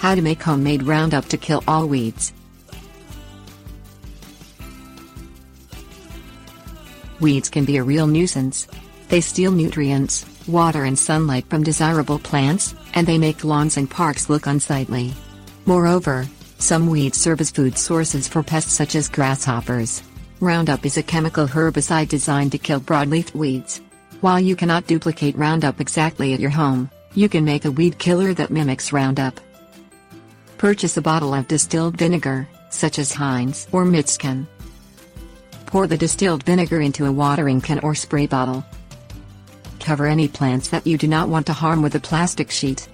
How to make homemade Roundup to kill all weeds. Weeds can be a real nuisance. They steal nutrients, water and sunlight from desirable plants, and they make lawns and parks look unsightly. Moreover, some weeds serve as food sources for pests such as grasshoppers. Roundup is a chemical herbicide designed to kill broadleaf weeds. While you cannot duplicate Roundup exactly at your home, you can make a weed killer that mimics Roundup. Purchase a bottle of distilled vinegar, such as Heinz or Mitscan. Pour the distilled vinegar into a watering can or spray bottle. Cover any plants that you do not want to harm with a plastic sheet.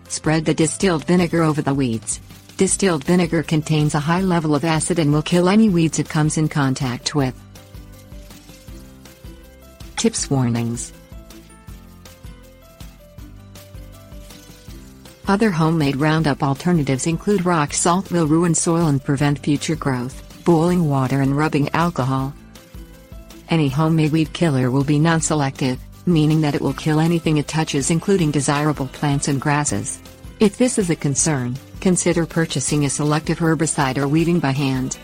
Spread the distilled vinegar over the weeds. Distilled vinegar contains a high level of acid and will kill any weeds it comes in contact with. Tips warnings. Other homemade Roundup alternatives include rock salt will ruin soil and prevent future growth, boiling water and rubbing alcohol. Any homemade weed killer will be non-selective, meaning that it will kill anything it touches including desirable plants and grasses. If this is a concern, consider purchasing a selective herbicide or weeding by hand.